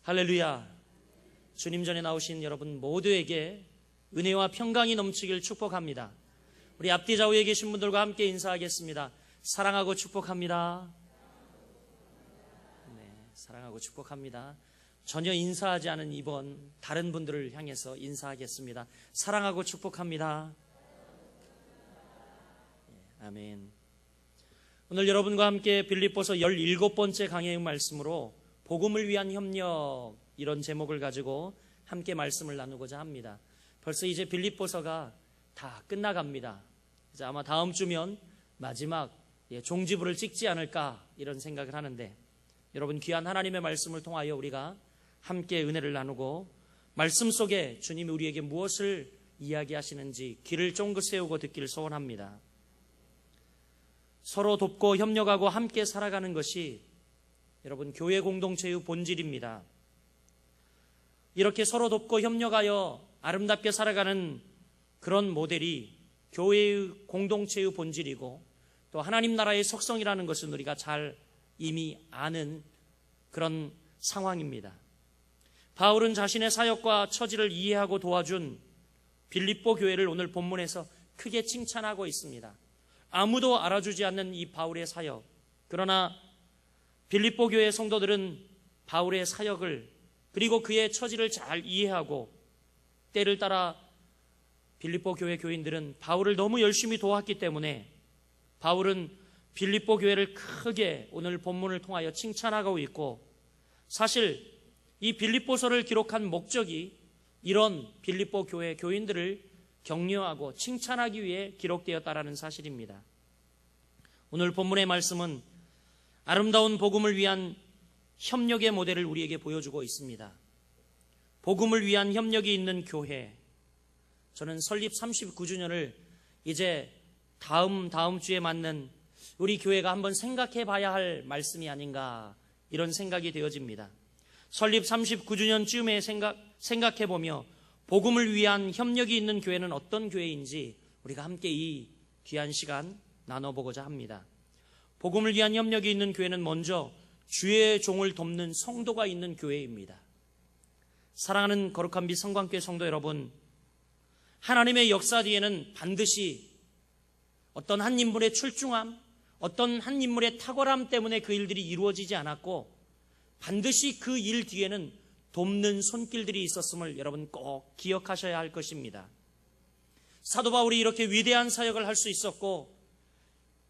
할렐루야. 주님 전에 나오신 여러분 모두에게 은혜와 평강이 넘치길 축복합니다. 우리 앞뒤 좌우에 계신 분들과 함께 인사하겠습니다. 사랑하고 축복합니다. 네, 사랑하고 축복합니다. 전혀 인사하지 않은 이번 다른 분들을 향해서 인사하겠습니다. 사랑하고 축복합니다. 네, 아멘. 오늘 여러분과 함께 빌립보서 17번째 강해의 말씀으로 복음을 위한 협력, 이런 제목을 가지고 함께 말씀을 나누고자 합니다. 벌써 이제 빌립보서가 다 끝나갑니다. 이제 아마 다음 주면 마지막 종지부를 찍지 않을까 이런 생각을 하는데, 여러분 귀한 하나님의 말씀을 통하여 우리가 함께 은혜를 나누고 말씀 속에 주님이 우리에게 무엇을 이야기하시는지 귀를 쫑긋 세우고 듣기를 소원합니다. 서로 돕고 협력하고 함께 살아가는 것이 여러분 교회 공동체의 본질입니다. 이렇게 서로 돕고 협력하여 아름답게 살아가는 그런 모델이 교회의 공동체의 본질이고, 또 하나님 나라의 속성이라는 것은 우리가 잘 이미 아는 그런 상황입니다. 바울은 자신의 사역과 처지를 이해하고 도와준 빌립보 교회를 오늘 본문에서 크게 칭찬하고 있습니다. 아무도 알아주지 않는 이 바울의 사역, 그러나 빌립보 교회 성도들은 바울의 사역을 그리고 그의 처지를 잘 이해하고, 때를 따라 빌립보 교회 교인들은 바울을 너무 열심히 도왔기 때문에 바울은 빌립보 교회를 크게 오늘 본문을 통하여 칭찬하고 있고, 사실 이 빌립보서를 기록한 목적이 이런 빌립보 교회 교인들을 격려하고 칭찬하기 위해 기록되었다라는 사실입니다. 오늘 본문의 말씀은 아름다운 복음을 위한 협력의 모델을 우리에게 보여주고 있습니다. 복음을 위한 협력이 있는 교회, 저는 설립 39주년을 이제 다음 주에 맞는 우리 교회가 한번 생각해 봐야 할 말씀이 아닌가, 이런 생각이 되어집니다. 설립 39주년쯤에 생각해 보며 복음을 위한 협력이 있는 교회는 어떤 교회인지 우리가 함께 이 귀한 시간 나눠보고자 합니다. 복음을 위한 협력이 있는 교회는 먼저 주의 종을 돕는 성도가 있는 교회입니다. 사랑하는 거룩한 빛 성광교회 성도 여러분, 하나님의 역사 뒤에는 반드시 어떤 한 인물의 출중함, 어떤 한 인물의 탁월함 때문에 그 일들이 이루어지지 않았고, 반드시 그 일 뒤에는 돕는 손길들이 있었음을 여러분 꼭 기억하셔야 할 것입니다. 사도 바울이 이렇게 위대한 사역을 할 수 있었고,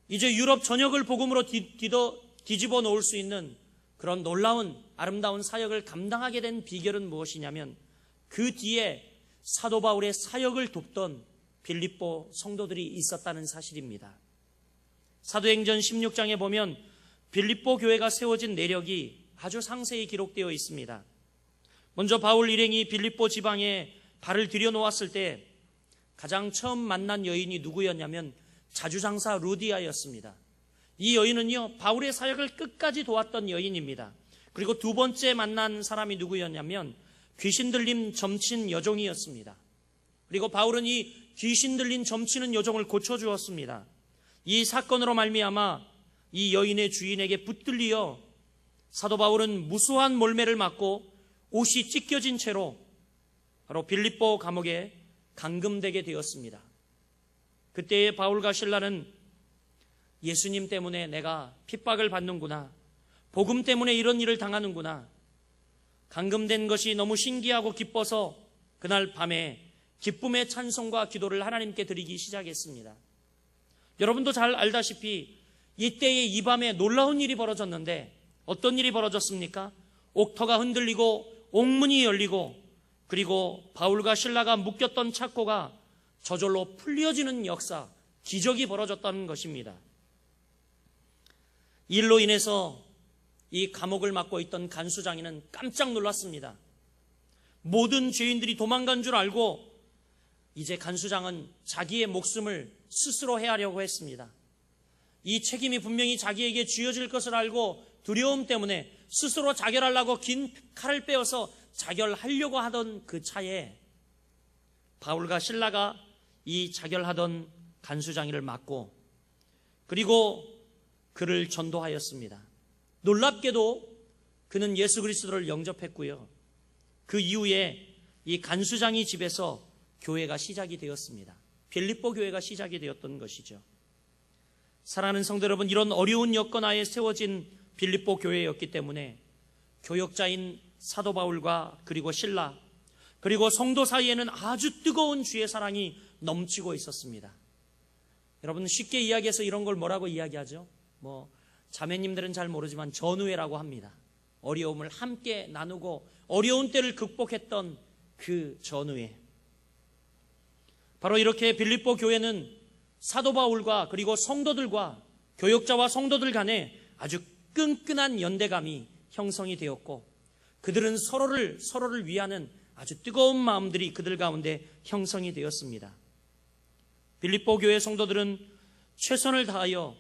이제 유럽 전역을 복음으로 뒤집어 놓을 수 있는 그런 놀라운 아름다운 사역을 감당하게 된 비결은 무엇이냐면, 그 뒤에 사도 바울의 사역을 돕던 빌립보 성도들이 있었다는 사실입니다. 사도행전 16장에 보면 빌립보 교회가 세워진 내력이 아주 상세히 기록되어 있습니다. 먼저 바울 일행이 빌립보 지방에 발을 들여놓았을 때 가장 처음 만난 여인이 누구였냐면 자주장사 루디아였습니다. 이 여인은요, 바울의 사역을 끝까지 도왔던 여인입니다. 그리고 두 번째 만난 사람이 누구였냐면 귀신 들림 점친 여종이었습니다. 그리고 바울은 이 귀신 들린 점치는 여종을 고쳐주었습니다. 이 사건으로 말미암아 이 여인의 주인에게 붙들려 사도 바울은 무수한 몰매를 맞고 옷이 찢겨진 채로 바로 빌립보 감옥에 감금되게 되었습니다. 그때의 바울과 실라는 예수님 때문에 내가 핍박을 받는구나, 복음 때문에 이런 일을 당하는구나, 감금된 것이 너무 신기하고 기뻐서 그날 밤에 기쁨의 찬송과 기도를 하나님께 드리기 시작했습니다. 여러분도 잘 알다시피 이때에 이 밤에 놀라운 일이 벌어졌는데, 어떤 일이 벌어졌습니까? 옥터가 흔들리고 옥문이 열리고, 그리고 바울과 실라가 묶였던 착고가 저절로 풀려지는 역사, 기적이 벌어졌다는 것입니다. 이 일로 인해서 이 감옥을 맡고 있던 간수장이는 깜짝 놀랐습니다. 모든 죄인들이 도망간 줄 알고 이제 간수장은 자기의 목숨을 스스로 해하려고 했습니다. 이 책임이 분명히 자기에게 쥐어질 것을 알고 두려움 때문에 스스로 자결하려고 긴 칼을 빼어서 자결하려고 하던 그 차에 바울과 실라가 이 자결하던 간수장이를 맞고, 그리고 그를 전도하였습니다. 놀랍게도 그는 예수 그리스도를 영접했고요. 그 이후에 이 간수장이 집에서 교회가 시작이 되었습니다. 빌립보 교회가 시작이 되었던 것이죠. 사랑하는 성도 여러분, 이런 어려운 여건 하에 세워진 빌립보 교회였기 때문에 교역자인 사도 바울과 그리고 실라 그리고 성도 사이에는 아주 뜨거운 주의 사랑이 넘치고 있었습니다. 여러분, 쉽게 이야기해서 이런 걸 뭐라고 이야기하죠? 자매님들은 잘 모르지만 전우회라고 합니다. 어려움을 함께 나누고 어려운 때를 극복했던 그 전우회. 바로 이렇게 빌립보 교회는 사도 바울과 그리고 성도들과 교역자와 성도들 간에 아주 끈끈한 연대감이 형성이 되었고, 그들은 서로를 위하는 아주 뜨거운 마음들이 그들 가운데 형성이 되었습니다. 빌립보 교회 성도들은 최선을 다하여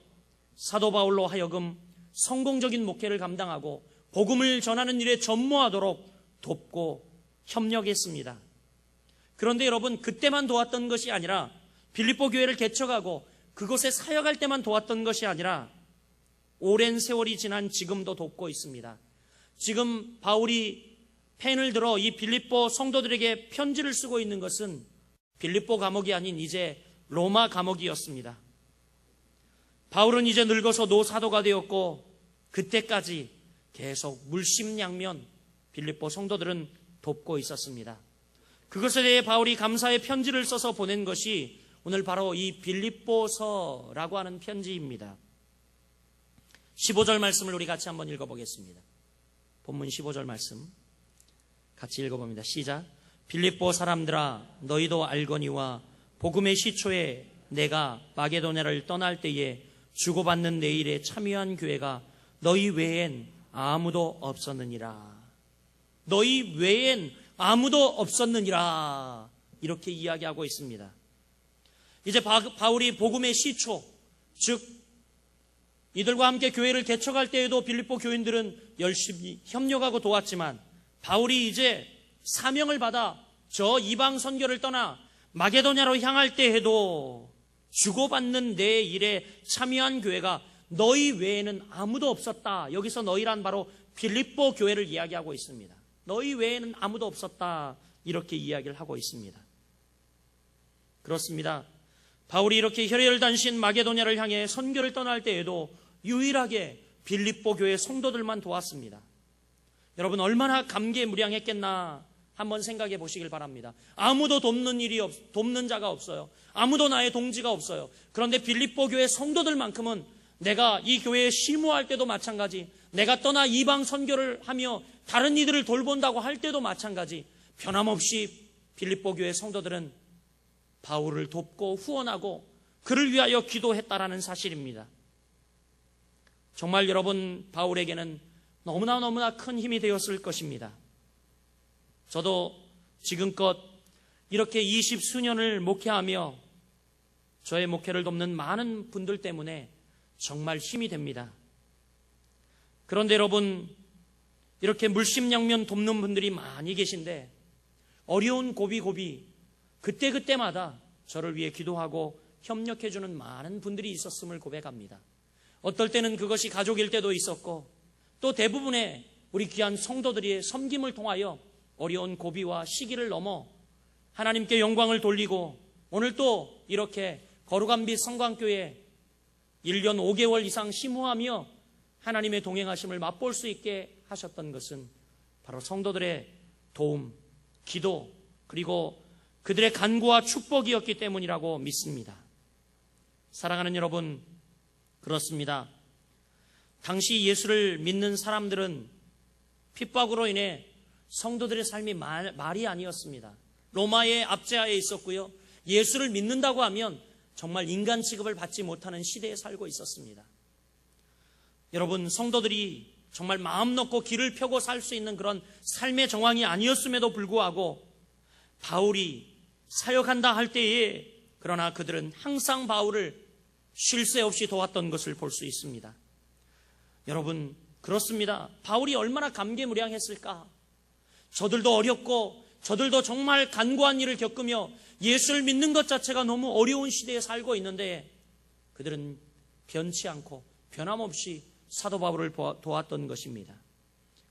사도 바울로 하여금 성공적인 목회를 감당하고 복음을 전하는 일에 전무하도록 돕고 협력했습니다. 그런데 여러분, 그때만 도왔던 것이 아니라, 빌립보 교회를 개척하고 그곳에 사역할 때만 도왔던 것이 아니라 오랜 세월이 지난 지금도 돕고 있습니다. 지금 바울이 펜을 들어 이 빌립보 성도들에게 편지를 쓰고 있는 것은 빌립보 감옥이 아닌 이제 로마 감옥이었습니다. 바울은 이제 늙어서 노사도가 되었고, 그때까지 계속 물심양면 빌립보 성도들은 돕고 있었습니다. 그것에 대해 바울이 감사의 편지를 써서 보낸 것이 오늘 바로 이 빌립보서라고 하는 편지입니다. 15절 말씀을 우리 같이 한번 읽어보겠습니다. 본문 15절 말씀 같이 읽어봅니다. 시작. 빌립보 사람들아, 너희도 알거니와 복음의 시초에 내가 마게도냐를 떠날 때에 주고받는 내 일에 참여한 교회가 너희 외엔 아무도 없었느니라. 너희 외엔 아무도 없었느니라. 이렇게 이야기하고 있습니다. 이제 바울이 복음의 시초, 즉 이들과 함께 교회를 개척할 때에도 빌립보 교인들은 열심히 협력하고 도왔지만, 바울이 이제 사명을 받아 저 이방 선교를 떠나 마게도냐로 향할 때에도 주고받는 내 일에 참여한 교회가 너희 외에는 아무도 없었다. 여기서 너희란 바로 빌립보 교회를 이야기하고 있습니다. 너희 외에는 아무도 없었다. 이렇게 이야기를 하고 있습니다. 그렇습니다. 바울이 이렇게 혈혈단신 마게도냐를 향해 선교를 떠날 때에도 유일하게 빌립보 교회 성도들만 도왔습니다. 여러분, 얼마나 감개무량했겠나 한번 생각해 보시길 바랍니다. 아무도 돕는 자가 없어요. 아무도 나의 동지가 없어요. 그런데 빌립보 교회 성도들만큼은 내가 이 교회에 심호할 때도 마찬가지, 내가 떠나 이방 선교를 하며 다른 이들을 돌본다고 할 때도 마찬가지, 변함없이 빌립보 교회 성도들은 바울을 돕고 후원하고 그를 위하여 기도했다라는 사실입니다. 정말 여러분, 바울에게는 너무나 큰 힘이 되었을 것입니다. 저도 지금껏 이렇게 20수년을 목회하며 저의 목회를 돕는 많은 분들 때문에 정말 힘이 됩니다. 그런데 여러분, 이렇게 물심양면 돕는 분들이 많이 계신데 어려운 고비고비 그때마다 저를 위해 기도하고 협력해주는 많은 분들이 있었음을 고백합니다. 어떨 때는 그것이 가족일 때도 있었고, 또 대부분의 우리 귀한 성도들의 섬김을 통하여 어려운 고비와 시기를 넘어 하나님께 영광을 돌리고, 오늘 또 이렇게 거룩한 빛 성광교회 1년 5개월 이상 심호하며 하나님의 동행하심을 맛볼 수 있게 하셨던 것은 바로 성도들의 도움, 기도, 그리고 그들의 간구와 축복이었기 때문이라고 믿습니다. 사랑하는 여러분, 그렇습니다. 당시 예수를 믿는 사람들은 핍박으로 인해 성도들의 삶이 말이 아니었습니다. 로마의 압제하에 있었고요, 예수를 믿는다고 하면 정말 인간 취급을 받지 못하는 시대에 살고 있었습니다. 여러분, 성도들이 정말 마음 놓고 길을 펴고 살 수 있는 그런 삶의 정황이 아니었음에도 불구하고 바울이 사역한다 할 때에, 그러나 그들은 항상 바울을 쉴 새 없이 도왔던 것을 볼 수 있습니다. 여러분, 그렇습니다. 바울이 얼마나 감개무량했을까? 저들도 어렵고 저들도 정말 간구한 일을 겪으며 예수를 믿는 것 자체가 너무 어려운 시대에 살고 있는데 그들은 변치 않고 변함없이 사도 바울을 도왔던 것입니다.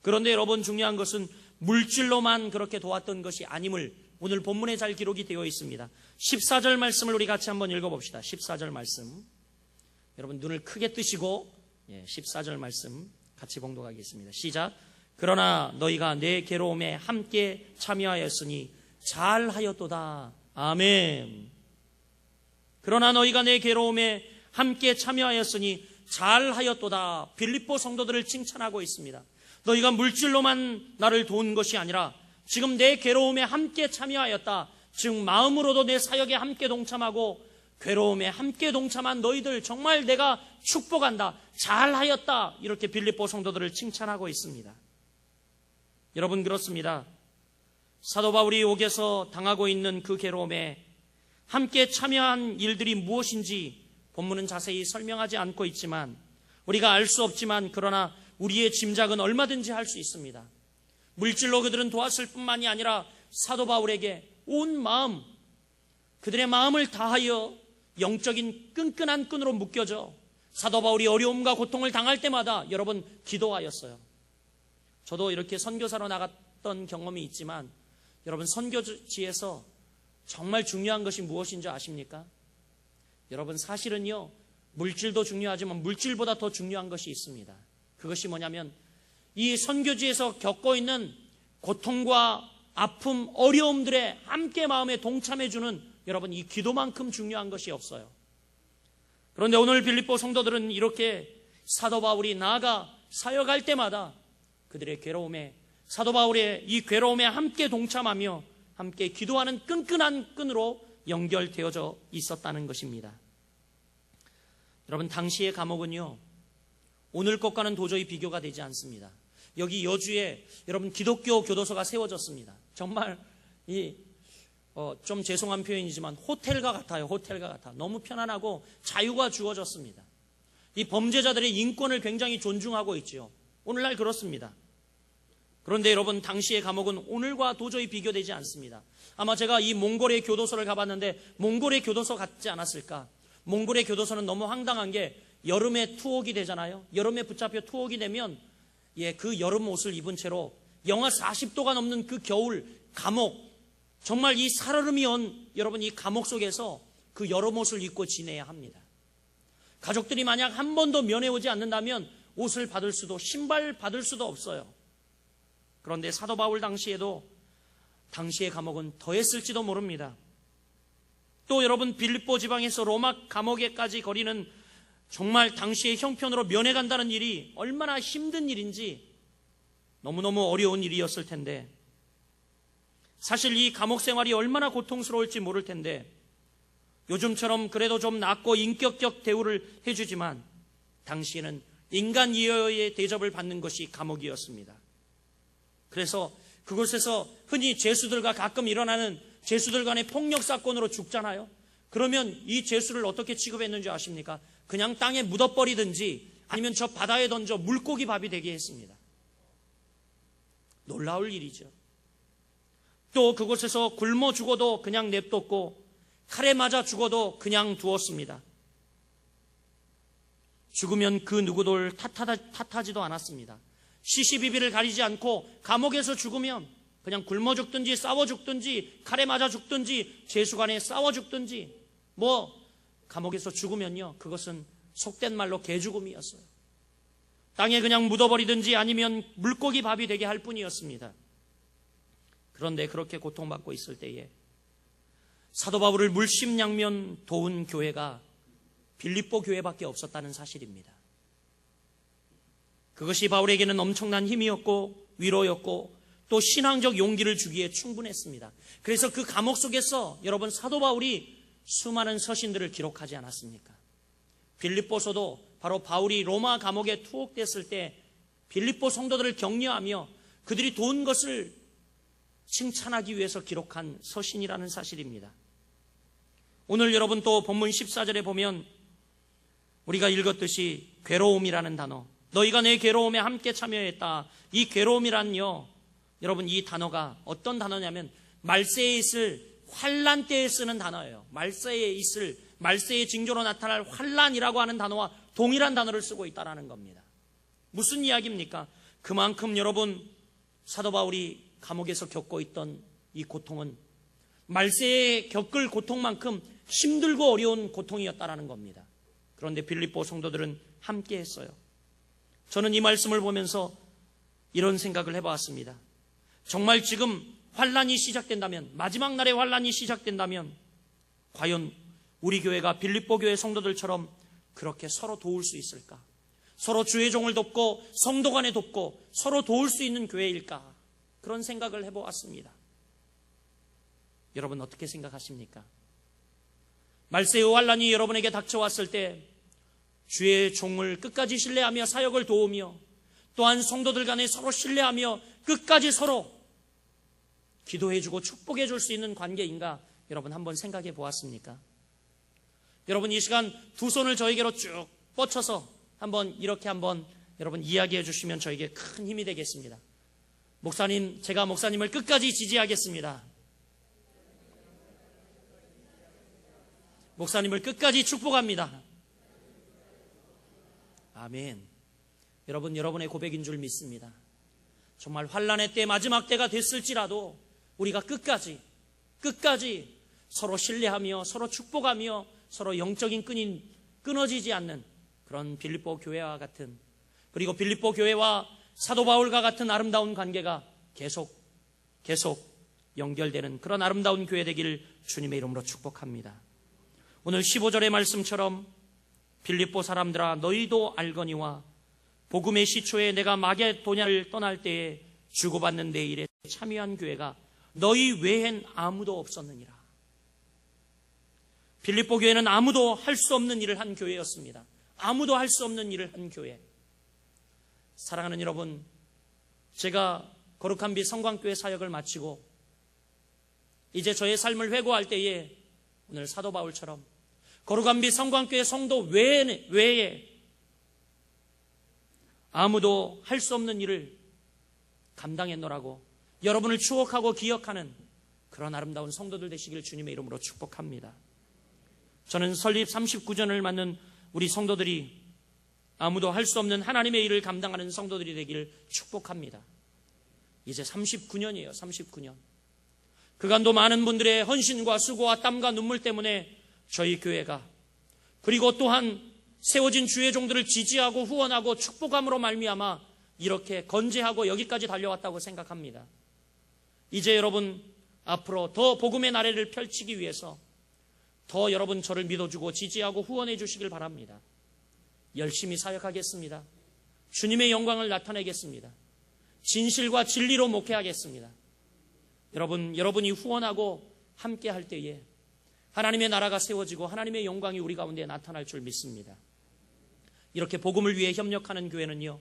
그런데 여러분, 중요한 것은 물질로만 그렇게 도왔던 것이 아님을 오늘 본문에 잘 기록이 되어 있습니다. 14절 말씀을 우리 같이 한번 읽어봅시다. 14절 말씀, 여러분 눈을 크게 뜨시고 14절 말씀 같이 봉독하겠습니다. 시작. 그러나 너희가 내 괴로움에 함께 참여하였으니 잘하였도다. 아멘. 그러나 너희가 내 괴로움에 함께 참여하였으니 잘하였도다. 빌립보 성도들을 칭찬하고 있습니다. 너희가 물질로만 나를 도운 것이 아니라 지금 내 괴로움에 함께 참여하였다. 즉 마음으로도 내 사역에 함께 동참하고 괴로움에 함께 동참한 너희들 정말 내가 축복한다. 잘하였다. 이렇게 빌립보 성도들을 칭찬하고 있습니다. 여러분, 그렇습니다. 사도 바울이 옥에서 당하고 있는 그 괴로움에 함께 참여한 일들이 무엇인지 본문은 자세히 설명하지 않고 있지만, 우리가 알 수 없지만 그러나 우리의 짐작은 얼마든지 할 수 있습니다. 물질로 그들은 도왔을 뿐만이 아니라 사도 바울에게 온 마음, 그들의 마음을 다하여 영적인 끈끈한 끈으로 묶여져 사도 바울이 어려움과 고통을 당할 때마다 여러분 기도하였어요. 저도 이렇게 선교사로 나갔던 경험이 있지만, 여러분 선교지에서 정말 중요한 것이 무엇인지 아십니까? 여러분, 사실은요, 물질도 중요하지만 물질보다 더 중요한 것이 있습니다. 그것이 뭐냐면 이 선교지에서 겪고 있는 고통과 아픔, 어려움들에 함께 마음에 동참해주는 여러분, 이 기도만큼 중요한 것이 없어요. 그런데 오늘 빌립보 성도들은 이렇게 사도 바울이 나아가 사역할 때마다 그들의 괴로움에, 사도 바울의 이 괴로움에 함께 동참하며 함께 기도하는 끈끈한 끈으로 연결되어져 있었다는 것입니다. 여러분, 당시의 감옥은요, 오늘 것과는 도저히 비교가 되지 않습니다. 여기 여주에 여러분 기독교 교도소가 세워졌습니다. 정말 좀 죄송한 표현이지만 호텔과 같아요. 호텔과 같아. 너무 편안하고 자유가 주어졌습니다. 이 범죄자들의 인권을 굉장히 존중하고 있죠. 오늘날 그렇습니다. 그런데 여러분, 당시의 감옥은 오늘과 도저히 비교되지 않습니다. 아마 제가 이 몽골의 교도소를 가봤는데 몽골의 교도소 같지 않았을까? 몽골의 교도소는 너무 황당한 게 여름에 투옥이 되잖아요. 여름에 붙잡혀 투옥이 되면 그 여름 옷을 입은 채로 영하 40도가 넘는 그 겨울 감옥, 정말 이 살얼음이 온 여러분 이 감옥 속에서 그 여름 옷을 입고 지내야 합니다. 가족들이 만약 한 번도 면회 오지 않는다면 옷을 받을 수도, 신발 받을 수도 없어요. 그런데 사도 바울 당시에도 당시의 감옥은 더했을지도 모릅니다. 또 여러분, 빌립보 지방에서 로마 감옥에까지 거리는 정말 당시의 형편으로 면회 간다는 일이 얼마나 힘든 일인지 너무너무 어려운 일이었을 텐데, 사실 이 감옥 생활이 얼마나 고통스러울지 모를 텐데, 요즘처럼 그래도 좀 낫고 인격적 대우를 해주지만 당시에는 인간 이하의 대접을 받는 것이 감옥이었습니다. 그래서 그곳에서 흔히 죄수들과 가끔 일어나는 죄수들 간의 폭력 사건으로 죽잖아요. 그러면 이 죄수를 어떻게 취급했는지 아십니까? 그냥 땅에 묻어버리든지 아니면 저 바다에 던져 물고기 밥이 되게 했습니다. 놀라울 일이죠. 또 그곳에서 굶어 죽어도 그냥 냅뒀고 칼에 맞아 죽어도 그냥 두었습니다. 죽으면 그 누구도 탓하지도 않았습니다. 시시비비를 가리지 않고 감옥에서 죽으면 그냥 굶어 죽든지 싸워 죽든지 칼에 맞아 죽든지 죄수 간에 싸워 죽든지 감옥에서 죽으면요, 그것은 속된 말로 개죽음이었어요. 땅에 그냥 묻어버리든지 아니면 물고기 밥이 되게 할 뿐이었습니다. 그런데 그렇게 고통받고 있을 때에 사도 바울을 물심양면 도운 교회가 빌립보 교회밖에 없었다는 사실입니다. 그것이 바울에게는 엄청난 힘이었고 위로였고 또 신앙적 용기를 주기에 충분했습니다. 그래서 그 감옥 속에서 여러분, 사도 바울이 수많은 서신들을 기록하지 않았습니까? 빌립보서도 바로 바울이 로마 감옥에 투옥됐을 때 빌립보 성도들을 격려하며 그들이 도운 것을 칭찬하기 위해서 기록한 서신이라는 사실입니다. 오늘 여러분 또 본문 14절에 보면 우리가 읽었듯이 괴로움이라는 단어, 너희가 내 괴로움에 함께 참여했다. 이 괴로움이란요, 여러분 이 단어가 어떤 단어냐면 말세에 있을 환란 때에 쓰는 단어예요. 말세에 있을, 말세의 징조로 나타날 환란이라고 하는 단어와 동일한 단어를 쓰고 있다는 겁니다. 무슨 이야기입니까? 그만큼 여러분, 사도 바울이 감옥에서 겪고 있던 이 고통은 말세에 겪을 고통만큼 힘들고 어려운 고통이었다라는 겁니다. 그런데 빌립보 성도들은 함께 했어요. 저는 이 말씀을 보면서 이런 생각을 해보았습니다. 정말 지금 환란이 시작된다면, 마지막 날의 환란이 시작된다면 과연 우리 교회가 빌립보 교회 성도들처럼 그렇게 서로 도울 수 있을까? 서로 주의 종을 돕고 성도 간에 돕고 서로 도울 수 있는 교회일까? 그런 생각을 해보았습니다. 여러분 어떻게 생각하십니까? 말세의 환란이 여러분에게 닥쳐왔을 때 주의 종을 끝까지 신뢰하며 사역을 도우며 또한 성도들 간에 서로 신뢰하며 끝까지 서로 기도해주고 축복해줄 수 있는 관계인가? 여러분 한번 생각해 보았습니까? 여러분 이 시간 두 손을 저에게로 쭉 뻗쳐서 한번 이렇게 한번 여러분 이야기해 주시면 저에게 큰 힘이 되겠습니다. 목사님, 제가 목사님을 끝까지 지지하겠습니다. 목사님을 끝까지 축복합니다. 아멘. 여러분, 여러분의 고백인 줄 믿습니다. 정말 환란의 때, 마지막 때가 됐을지라도 우리가 끝까지 서로 신뢰하며 서로 축복하며 서로 영적인 끈이 끊어지지 않는 그런 빌립보 교회와 같은, 그리고 빌립보 교회와 사도 바울과 같은 아름다운 관계가 계속 연결되는 그런 아름다운 교회 되기를 주님의 이름으로 축복합니다. 오늘 15절의 말씀처럼 빌립보 사람들아 너희도 알거니와 복음의 시초에 내가 마게도냐를 떠날 때에 주고받는 내 일에 참여한 교회가 너희 외엔 아무도 없었느니라. 빌립보 교회는 아무도 할 수 없는 일을 한 교회였습니다. 아무도 할 수 없는 일을 한 교회. 사랑하는 여러분, 제가 거룩한 빛 성광교회 사역을 마치고 이제 저의 삶을 회고할 때에 오늘 사도 바울처럼 거룩한 빛 성광교회 성도 외에 아무도 할 수 없는 일을 감당했노라고 여러분을 추억하고 기억하는 그런 아름다운 성도들 되시길 주님의 이름으로 축복합니다. 저는 설립 39전을 맞는 우리 성도들이 아무도 할 수 없는 하나님의 일을 감당하는 성도들이 되기를 축복합니다. 이제 39년이에요. 39년. 그간도 많은 분들의 헌신과 수고와 땀과 눈물 때문에 저희 교회가, 그리고 또한 세워진 주의 종들을 지지하고 후원하고 축복함으로 말미암아 이렇게 건재하고 여기까지 달려왔다고 생각합니다. 이제 여러분 앞으로 더 복음의 나래를 펼치기 위해서 더 여러분 저를 믿어주고 지지하고 후원해 주시길 바랍니다. 열심히 사역하겠습니다. 주님의 영광을 나타내겠습니다. 진실과 진리로 목회하겠습니다. 여러분이 후원하고 함께 할 때에 하나님의 나라가 세워지고 하나님의 영광이 우리 가운데 나타날 줄 믿습니다. 이렇게 복음을 위해 협력하는 교회는요,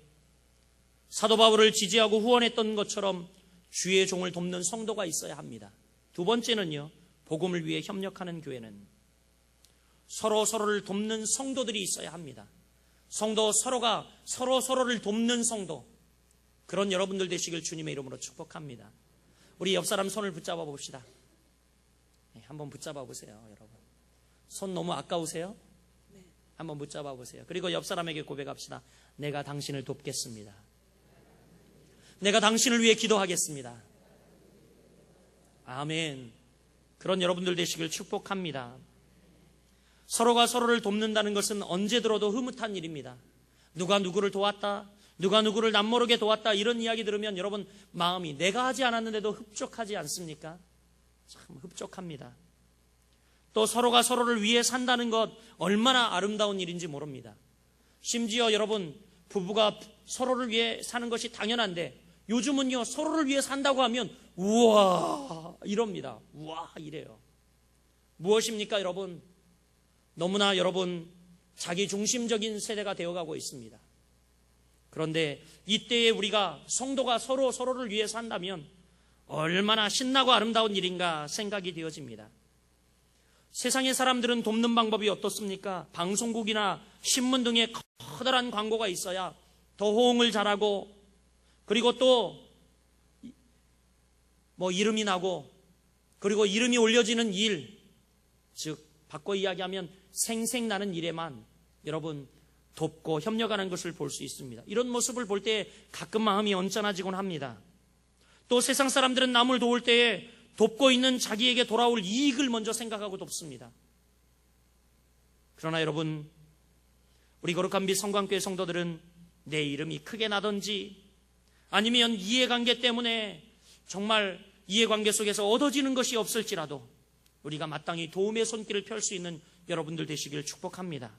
사도 바울을 지지하고 후원했던 것처럼 주의 종을 돕는 성도가 있어야 합니다. 두 번째는요, 복음을 위해 협력하는 교회는 서로를 돕는 성도들이 있어야 합니다. 서로가 서로를 돕는 성도, 그런 여러분들 되시길 주님의 이름으로 축복합니다. 우리 옆 사람 손을 붙잡아 봅시다. 한번 붙잡아 보세요. 여러분 손 너무 아까우세요? 한번 붙잡아 보세요. 그리고 옆 사람에게 고백합시다. 내가 당신을 돕겠습니다. 내가 당신을 위해 기도하겠습니다. 아멘. 그런 여러분들 되시길 축복합니다. 서로가 서로를 돕는다는 것은 언제 들어도 흐뭇한 일입니다. 누가 누구를 도왔다, 누가 누구를 남모르게 도왔다, 이런 이야기 들으면 여러분 마음이 내가 하지 않았는데도 흡족하지 않습니까? 참 흡족합니다. 또 서로가 서로를 위해 산다는 것 얼마나 아름다운 일인지 모릅니다. 심지어 여러분 부부가 서로를 위해 사는 것이 당연한데 요즘은요 서로를 위해 산다고 하면 우와 이럽니다. 우와 이래요. 무엇입니까 여러분? 너무나 여러분 자기 중심적인 세대가 되어가고 있습니다. 그런데 이때에 우리가 성도가 서로를 위해 산다면 얼마나 신나고 아름다운 일인가 생각이 되어집니다. 세상의 사람들은 돕는 방법이 어떻습니까? 방송국이나 신문 등의 커다란 광고가 있어야 더 호응을 잘하고, 그리고 또 이름이 나고, 그리고 이름이 올려지는 일, 즉 바꿔 이야기하면 생생나는 일에만 여러분 돕고 협력하는 것을 볼 수 있습니다. 이런 모습을 볼 때 가끔 마음이 언짢아지곤 합니다. 또 세상 사람들은 남을 도울 때에 돕고 있는 자기에게 돌아올 이익을 먼저 생각하고 돕습니다. 그러나 여러분, 우리 거룩한 빛 성광교회 성도들은 내 이름이 크게 나든지 아니면 이해관계 때문에 정말 이해관계 속에서 얻어지는 것이 없을지라도 우리가 마땅히 도움의 손길을 펼 수 있는 여러분들 되시기를 축복합니다.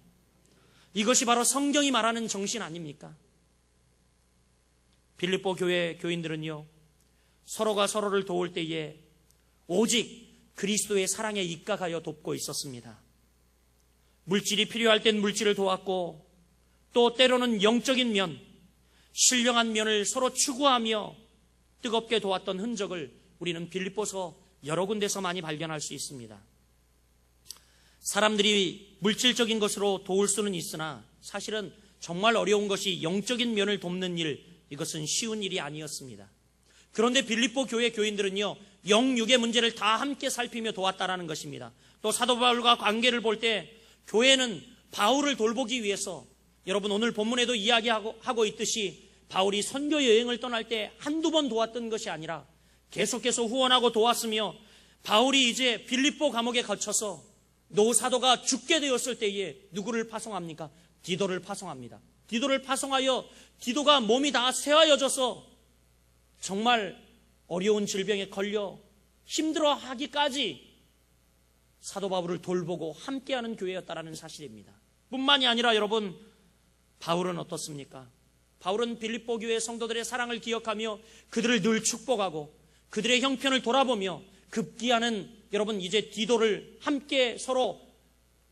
이것이 바로 성경이 말하는 정신 아닙니까? 빌립보 교회 교인들은요, 서로가 서로를 도울 때에 오직 그리스도의 사랑에 입각하여 돕고 있었습니다. 물질이 필요할 땐 물질을 도왔고, 또 때로는 영적인 면, 신령한 면을 서로 추구하며 뜨겁게 도왔던 흔적을 우리는 빌립보서 여러 군데서 많이 발견할 수 있습니다. 사람들이 물질적인 것으로 도울 수는 있으나 사실은 정말 어려운 것이 영적인 면을 돕는 일, 이것은 쉬운 일이 아니었습니다. 그런데 빌립보 교회 교인들은요, 영육의 문제를 다 함께 살피며 도왔다라는 것입니다. 또 사도 바울과 관계를 볼 때 교회는 바울을 돌보기 위해서, 여러분 오늘 본문에도 이야기하고 있듯이 바울이 선교 여행을 떠날 때 한두 번 도왔던 것이 아니라 계속해서 후원하고 도왔으며, 바울이 이제 빌립보 감옥에 갇혀서 노사도가 죽게 되었을 때에 누구를 파송합니까? 디도를 파송합니다. 디도를 파송하여 디도가 몸이 다 쇠하여져서 정말 어려운 질병에 걸려 힘들어하기까지 사도 바울을 돌보고 함께하는 교회였다라는 사실입니다. 뿐만이 아니라 여러분, 바울은 어떻습니까? 바울은 빌립보 교회 성도들의 사랑을 기억하며 그들을 늘 축복하고 그들의 형편을 돌아보며 급기야는 여러분 이제 디도를 함께 서로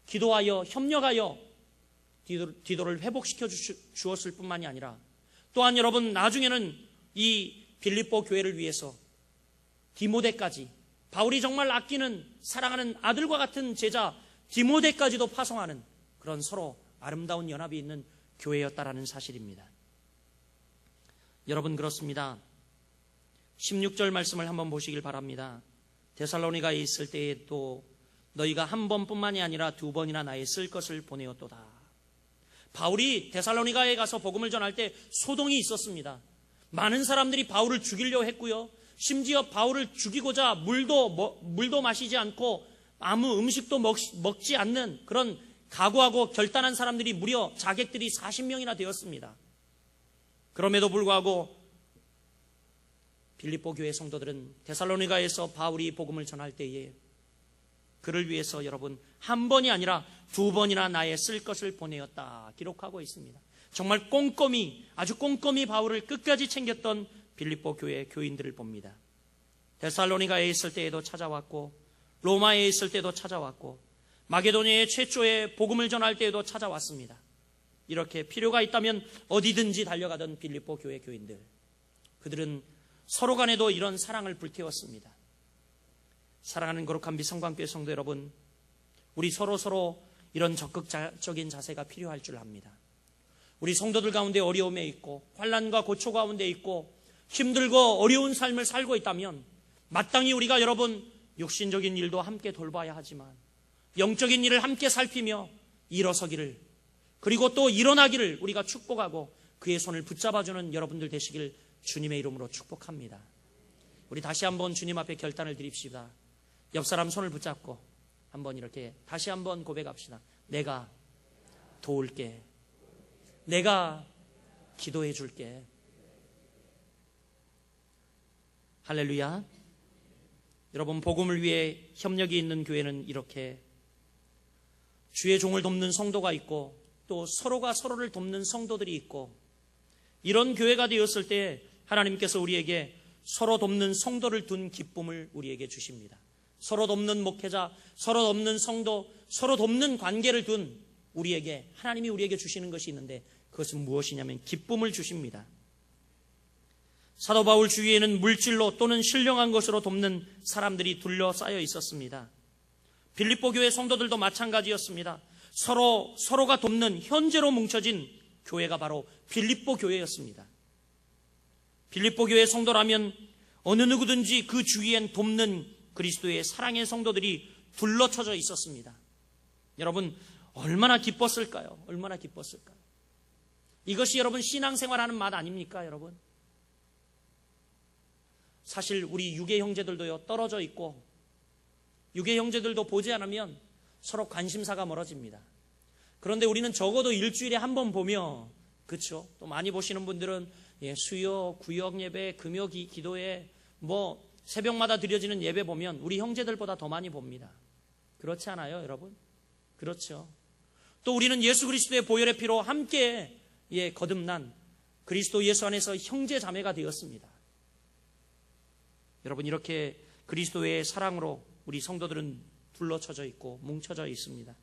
기도하여 협력하여 디도를 회복시켜 주었을 뿐만이 아니라, 또한 여러분 나중에는 이 빌립보 교회를 위해서 디모데까지, 바울이 정말 아끼는 사랑하는 아들과 같은 제자 디모데까지도 파송하는 그런 서로 아름다운 연합이 있는 교회였다라는 사실입니다. 여러분 그렇습니다. 16절 말씀을 한번 보시길 바랍니다. 데살로니가에 있을 때에 또 너희가 한 번뿐만이 아니라 두 번이나 나의 쓸 것을 보내었도다. 바울이 데살로니가에 가서 복음을 전할 때 소동이 있었습니다. 많은 사람들이 바울을 죽이려 했고요, 심지어 바울을 죽이고자 물도 마시지 않고 아무 음식도 먹지 않는 그런 각오하고 결단한 사람들이 무려 자객들이 40명이나 되었습니다. 그럼에도 불구하고 빌립보 교회 성도들은 데살로니가에서 바울이 복음을 전할 때에 그를 위해서 여러분 한 번이 아니라 두 번이나 나의 쓸 것을 보내었다 기록하고 있습니다. 정말 꼼꼼히, 아주 꼼꼼히 바울을 끝까지 챙겼던 빌립보 교회 교인들을 봅니다. 데살로니가에 있을 때에도 찾아왔고, 로마에 있을 때도 찾아왔고, 마게도니아의 최초의 복음을 전할 때에도 찾아왔습니다. 이렇게 필요가 있다면 어디든지 달려가던 빌립보 교회 교인들, 그들은 서로 간에도 이런 사랑을 불태웠습니다. 사랑하는 거룩한 비성광교회 성도 여러분, 우리 서로 이런 적극적인 자세가 필요할 줄 압니다. 우리 성도들 가운데 어려움에 있고 환난과 고초 가운데 있고 힘들고 어려운 삶을 살고 있다면 마땅히 우리가 여러분 육신적인 일도 함께 돌봐야 하지만 영적인 일을 함께 살피며 일어서기를, 그리고 또 일어나기를 우리가 축복하고 그의 손을 붙잡아주는 여러분들 되시길 주님의 이름으로 축복합니다. 우리 다시 한번 주님 앞에 결단을 드립시다. 옆 사람 손을 붙잡고 한번 이렇게 다시 한번 고백합시다. 내가 도울게. 내가 기도해 줄게. 할렐루야. 여러분, 복음을 위해 협력이 있는 교회는 이렇게 주의 종을 돕는 성도가 있고 또 서로가 서로를 돕는 성도들이 있고, 이런 교회가 되었을 때 하나님께서 우리에게 서로 돕는 성도를 둔 기쁨을 우리에게 주십니다. 서로 돕는 목회자, 서로 돕는 성도, 서로 돕는 관계를 둔 우리에게, 하나님이 우리에게 주시는 것이 있는데 그것은 무엇이냐면 기쁨을 주십니다. 사도 바울 주위에는 물질로 또는 신령한 것으로 돕는 사람들이 둘러싸여 있었습니다. 빌립보 교회 성도들도 마찬가지였습니다. 서로가 돕는 현재로 뭉쳐진 교회가 바로 빌립보 교회였습니다. 빌립보 교회 성도라면 어느 누구든지 그 주위엔 돕는 그리스도의 사랑의 성도들이 둘러쳐져 있었습니다. 여러분, 얼마나 기뻤을까요? 얼마나 기뻤을까요? 이것이 여러분 신앙생활하는 맛 아닙니까, 여러분? 사실 우리 유괴 형제들도요, 떨어져 있고 유괴 형제들도 보지 않으면 서로 관심사가 멀어집니다. 그런데 우리는 적어도 일주일에 한 번 보며, 그렇죠? 또 많이 보시는 분들은 수요, 구역 예배, 금요 기도회, 뭐 새벽마다 드려지는 예배 보면 우리 형제들보다 더 많이 봅니다. 그렇지 않아요, 여러분? 그렇죠. 또 우리는 예수 그리스도의 보혈의 피로 함께 거듭난 그리스도 예수 안에서 형제 자매가 되었습니다. 여러분, 이렇게 그리스도의 사랑으로 우리 성도들은 둘러쳐져 있고 뭉쳐져 있습니다.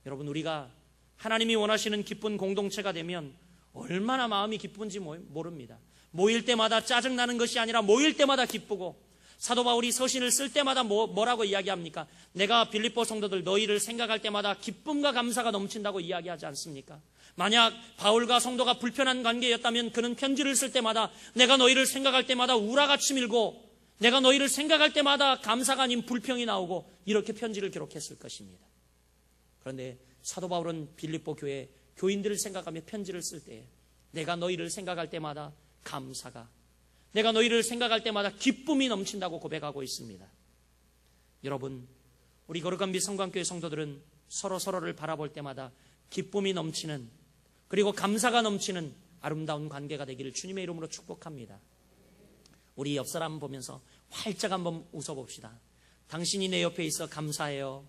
여러분, 우리가 하나님이 원하시는 기쁜 공동체가 되면 얼마나 마음이 기쁜지 모릅니다. 모일 때마다 짜증나는 것이 아니라 모일 때마다 기쁘고, 사도 바울이 서신을 쓸 때마다 뭐라고 이야기합니까? 내가 빌립보 성도들 너희를 생각할 때마다 기쁨과 감사가 넘친다고 이야기하지 않습니까? 만약 바울과 성도가 불편한 관계였다면 그는 편지를 쓸 때마다 내가 너희를 생각할 때마다 우라가 치밀고, 내가 너희를 생각할 때마다 감사가 아닌 불평이 나오고, 이렇게 편지를 기록했을 것입니다. 그런데 사도 바울은 빌립보 교회 교인들을 생각하며 편지를 쓸 때 내가 너희를 생각할 때마다 감사가, 내가 너희를 생각할 때마다 기쁨이 넘친다고 고백하고 있습니다. 여러분, 우리 거룩한 성광교회 성도들은 서로를 바라볼 때마다 기쁨이 넘치는, 그리고 감사가 넘치는 아름다운 관계가 되기를 주님의 이름으로 축복합니다. 우리 옆 사람 보면서 활짝 한번 웃어봅시다. 당신이 내 옆에 있어 감사해요.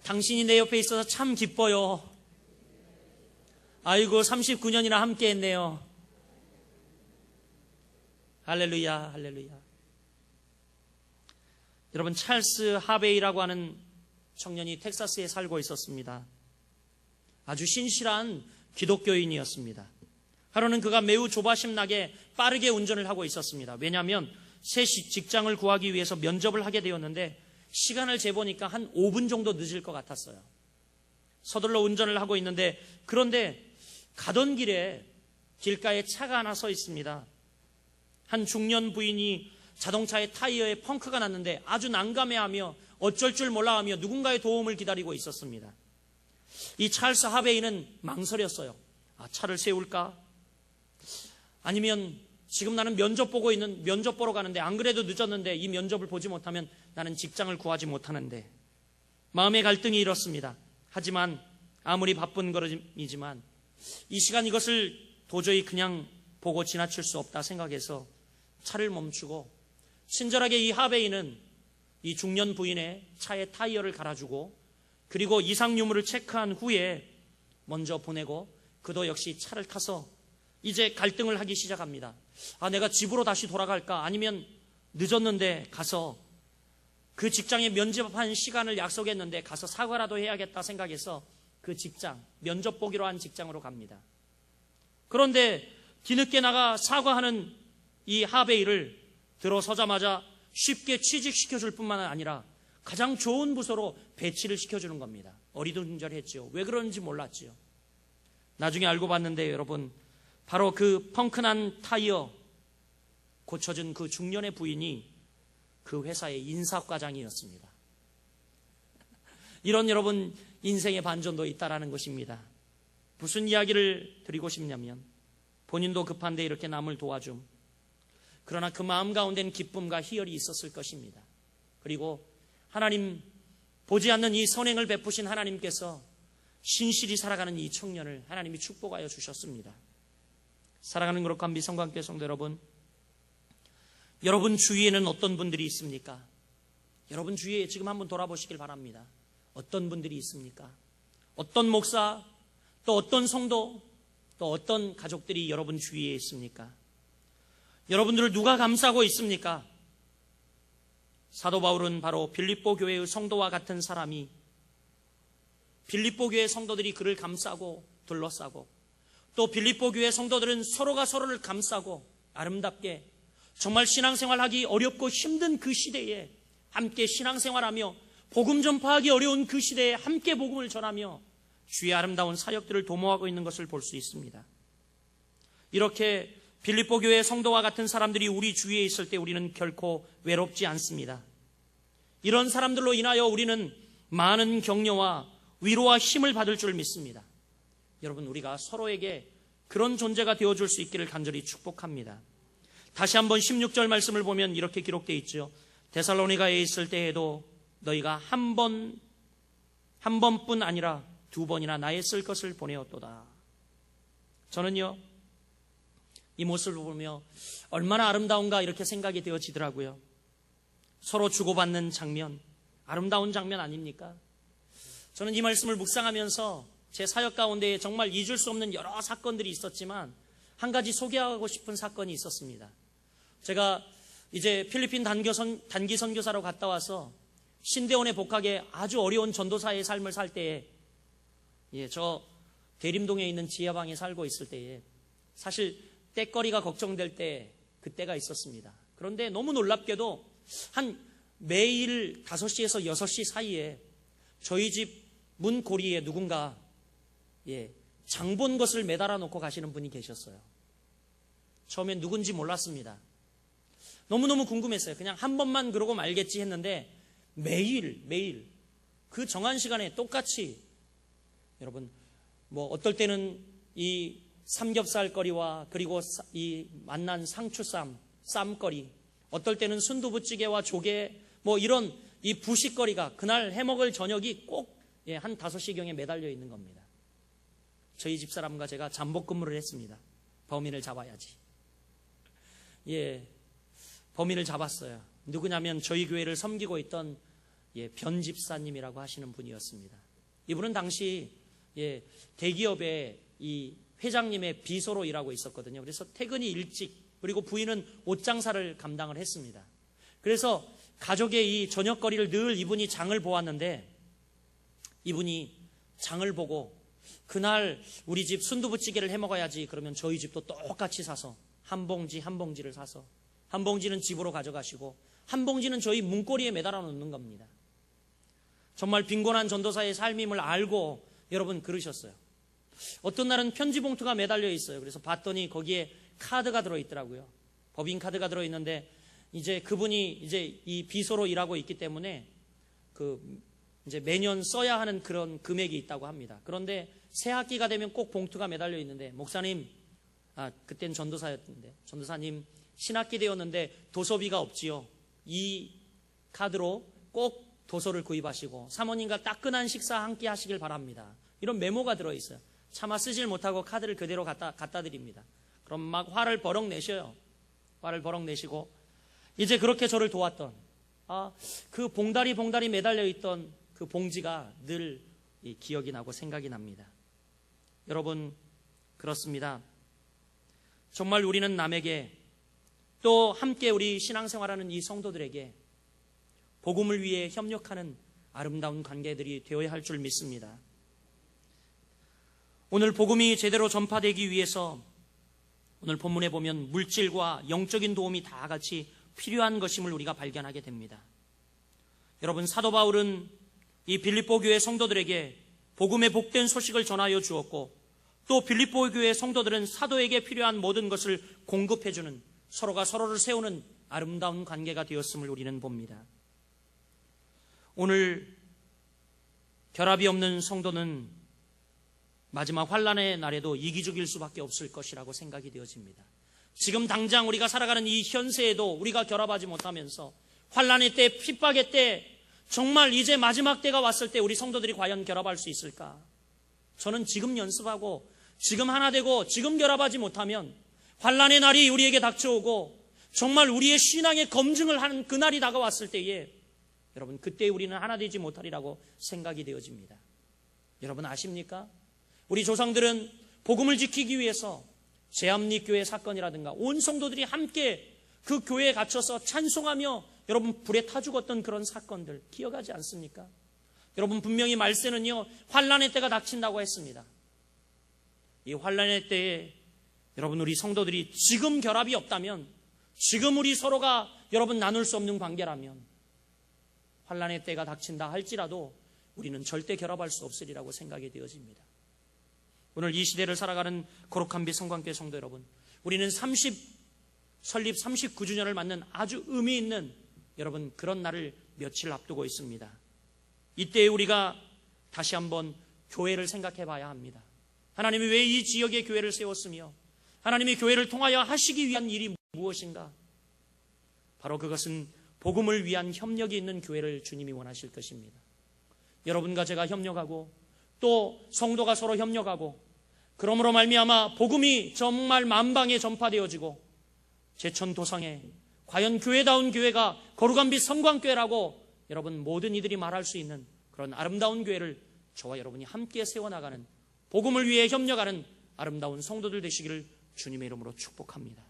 당신이 내 옆에 있어서 참 기뻐요. 아이고, 39년이나 함께 했네요. 할렐루야, 할렐루야. 여러분, 찰스 하베이라고 하는 청년이 텍사스에 살고 있었습니다. 아주 신실한 기독교인이었습니다. 하루는 그가 매우 조바심나게 빠르게 운전을 하고 있었습니다. 왜냐하면 새 직장을 구하기 위해서 면접을 하게 되었는데 시간을 재보니까 한 5분 정도 늦을 것 같았어요. 서둘러 운전을 하고 있는데, 그런데 가던 길에 길가에 차가 하나 서 있습니다. 한 중년 부인이 자동차의 타이어에 펑크가 났는데 아주 난감해하며 어쩔 줄 몰라하며 누군가의 도움을 기다리고 있었습니다. 이 찰스 하베이는 망설였어요. 차를 세울까? 아니면 지금 나는 면접 보러 가는데, 안 그래도 늦었는데 이 면접을 보지 못하면 나는 직장을 구하지 못하는데. 마음의 갈등이 이렇습니다. 하지만 아무리 바쁜 걸음이지만 이 시간 이것을 도저히 그냥 보고 지나칠 수 없다 생각해서 차를 멈추고 친절하게 이 하베이는 이 중년 부인의 차의 타이어를 갈아주고, 그리고 이상 유무를 체크한 후에 먼저 보내고, 그도 역시 차를 타서 이제 갈등을 하기 시작합니다. 내가 집으로 다시 돌아갈까? 아니면 늦었는데 가서 그 직장에 면접한 시간을 약속했는데 가서 사과라도 해야겠다 생각해서 그 직장, 면접 보기로 한 직장으로 갑니다. 그런데 뒤늦게 나가 사과하는 이 하베이를 들어서자마자 쉽게 취직시켜줄 뿐만 아니라 가장 좋은 부서로 배치를 시켜주는 겁니다. 어리둥절했죠. 왜 그런지 몰랐죠. 나중에 알고 봤는데 여러분, 바로 그 펑크난 타이어 고쳐준 그 중년의 부인이 그 회사의 인사과장이었습니다. 이런 여러분 인생의 반전도 있다라는 것입니다. 무슨 이야기를 드리고 싶냐면, 본인도 급한데 이렇게 남을 도와줌. 그러나 그 마음 가운데는 기쁨과 희열이 있었을 것입니다. 그리고 하나님, 보지 않는 이 선행을 베푸신 하나님께서 신실히 살아가는 이 청년을 하나님이 축복하여 주셨습니다. 사랑하는 거룩한 미성관계 성도 여러분, 여러분 주위에는 어떤 분들이 있습니까? 여러분 주위에 지금 한번 돌아보시길 바랍니다. 어떤 분들이 있습니까? 어떤 목사, 또 어떤 성도, 또 어떤 가족들이 여러분 주위에 있습니까? 여러분들을 누가 감싸고 있습니까? 사도 바울은 바로 빌립보 교회의 성도와 같은 사람이, 빌립보 교회 성도들이 그를 감싸고 둘러싸고, 또 빌립보 교회 성도들은 서로가 서로를 감싸고 아름답게, 정말 신앙생활하기 어렵고 힘든 그 시대에 함께 신앙생활하며 복음 전파하기 어려운 그 시대에 함께 복음을 전하며 주의 아름다운 사역들을 도모하고 있는 것을 볼 수 있습니다. 이렇게 빌립보 교회 성도와 같은 사람들이 우리 주위에 있을 때 우리는 결코 외롭지 않습니다. 이런 사람들로 인하여 우리는 많은 격려와 위로와 힘을 받을 줄 믿습니다. 여러분, 우리가 서로에게 그런 존재가 되어줄 수 있기를 간절히 축복합니다. 다시 한번 16절 말씀을 보면 이렇게 기록되어 있죠. 데살로니가에 있을 때에도 너희가 한 번뿐 아니라 2번이나 나의 쓸 것을 보내었도다. 저는요, 이 모습을 보며 얼마나 아름다운가 이렇게 생각이 되어지더라고요. 서로 주고받는 장면, 아름다운 장면 아닙니까? 저는 이 말씀을 묵상하면서 제 사역 가운데 정말 잊을 수 없는 여러 사건들이 있었지만 한 가지 소개하고 싶은 사건이 있었습니다. 제가 이제 필리핀 단기 선교사로 갔다 와서 신대원에 복학에 아주 어려운 전도사의 삶을 살 때에, 저 대림동에 있는 지하방에 살고 있을 때에 사실 때거리가 걱정될 때 그때가 있었습니다. 그런데 너무 놀랍게도 매일 5시에서 6시 사이에 저희 집 문 고리에 누군가 장 본 것을 매달아 놓고 가시는 분이 계셨어요. 처음엔 누군지 몰랐습니다. 너무너무 궁금했어요. 그냥 한 번만 그러고 말겠지 했는데 매일 그 정한 시간에 똑같이, 여러분, 어떨 때는 이 삼겹살거리와 그리고 이 만난 상추쌈, 쌈거리, 어떨 때는 순두부찌개와 조개, 이런 이 부식거리가 그날 해먹을 저녁이 꼭 한 5시경에 매달려 있는 겁니다. 저희 집사람과 제가 잠복 근무를 했습니다. 범인을 잡아야지. 범인을 잡았어요. 누구냐면 저희 교회를 섬기고 있던 변 집사님이라고 하시는 분이었습니다. 이분은 당시 대기업의 이 회장님의 비서로 일하고 있었거든요. 그래서 퇴근이 일찍, 그리고 부인은 옷 장사를 감당을 했습니다. 그래서 가족의 이 저녁거리를 늘 이분이 장을 보았는데, 이분이 장을 보고 그날 우리 집 순두부찌개를 해 먹어야지 그러면 저희 집도 똑같이 사서 한 봉지를 사서 한 봉지는 집으로 가져가시고 한 봉지는 저희 문고리에 매달아 놓는 겁니다. 정말 빈곤한 전도사의 삶임을 알고 여러분 그러셨어요. 어떤 날은 편지 봉투가 매달려 있어요. 그래서 봤더니 거기에 카드가 들어있더라고요. 법인카드가 들어있는데 이제 그분이 이제 이 비서로 일하고 있기 때문에 이제 매년 써야 하는 그런 금액이 있다고 합니다. 그런데 새 학기가 되면 꼭 봉투가 매달려 있는데, 목사님, 그땐 전도사였는데, 전도사님 신학기 되었는데 도서비가 없지요. 이 카드로 꼭 도서를 구입하시고 사모님과 따끈한 식사 한 끼 하시길 바랍니다. 이런 메모가 들어있어요. 차마 쓰질 못하고 카드를 그대로 갖다 드립니다. 그럼 막 화를 버럭 내셔요. 화를 버럭 내시고 이제 그렇게 저를 도왔던, 그 봉다리 매달려 있던 그 봉지가 늘 기억이 나고 생각이 납니다. 여러분, 그렇습니다. 정말 우리는 남에게, 또 함께 우리 신앙생활하는 이 성도들에게 복음을 위해 협력하는 아름다운 관계들이 되어야 할 줄 믿습니다. 오늘 복음이 제대로 전파되기 위해서 오늘 본문에 보면 물질과 영적인 도움이 다 같이 필요한 것임을 우리가 발견하게 됩니다. 여러분, 사도 바울은 이 빌립보 교회 성도들에게 복음의 복된 소식을 전하여 주었고, 또 빌립보 교회 성도들은 사도에게 필요한 모든 것을 공급해주는, 서로가 서로를 세우는 아름다운 관계가 되었음을 우리는 봅니다. 오늘 결합이 없는 성도는 마지막 환난의 날에도 이기적일 수밖에 없을 것이라고 생각이 되어집니다. 지금 당장 우리가 살아가는 이 현세에도 우리가 결합하지 못하면서 환난의 때, 핍박의 때, 정말 이제 마지막 때가 왔을 때 우리 성도들이 과연 결합할 수 있을까? 저는 지금 연습하고 지금 하나 되고 지금 결합하지 못하면 환난의 날이 우리에게 닥쳐오고 정말 우리의 신앙의 검증을 하는 그날이 다가왔을 때에 여러분, 그때 우리는 하나 되지 못하리라고 생각이 되어집니다. 여러분 아십니까? 우리 조상들은 복음을 지키기 위해서 제암리교회 사건이라든가 온 성도들이 함께 그 교회에 갇혀서 찬송하며 여러분 불에 타 죽었던 그런 사건들 기억하지 않습니까? 여러분, 분명히 말세는요 환난의 때가 닥친다고 했습니다. 이 환난의 때에 여러분, 우리 성도들이 지금 결합이 없다면, 지금 우리 서로가 여러분 나눌 수 없는 관계라면 환난의 때가 닥친다 할지라도 우리는 절대 결합할 수 없으리라고 생각이 되어집니다. 오늘 이 시대를 살아가는 거룩한 빛 성광교회 성도 여러분, 우리는 설립 39주년을 맞는 아주 의미 있는 여러분 그런 날을 며칠 앞두고 있습니다. 이때 우리가 다시 한번 교회를 생각해 봐야 합니다. 하나님이 왜 이 지역에 교회를 세웠으며 하나님이 교회를 통하여 하시기 위한 일이 무엇인가? 바로 그것은 복음을 위한 협력이 있는 교회를 주님이 원하실 것입니다. 여러분과 제가 협력하고 또 성도가 서로 협력하고 그러므로 말미암아 복음이 정말 만방에 전파되어지고 제천도상에 과연 교회다운 교회가 거룩한 빛 성광교회라고 여러분 모든 이들이 말할 수 있는 그런 아름다운 교회를 저와 여러분이 함께 세워나가는 복음을 위해 협력하는 아름다운 성도들 되시기를 주님의 이름으로 축복합니다.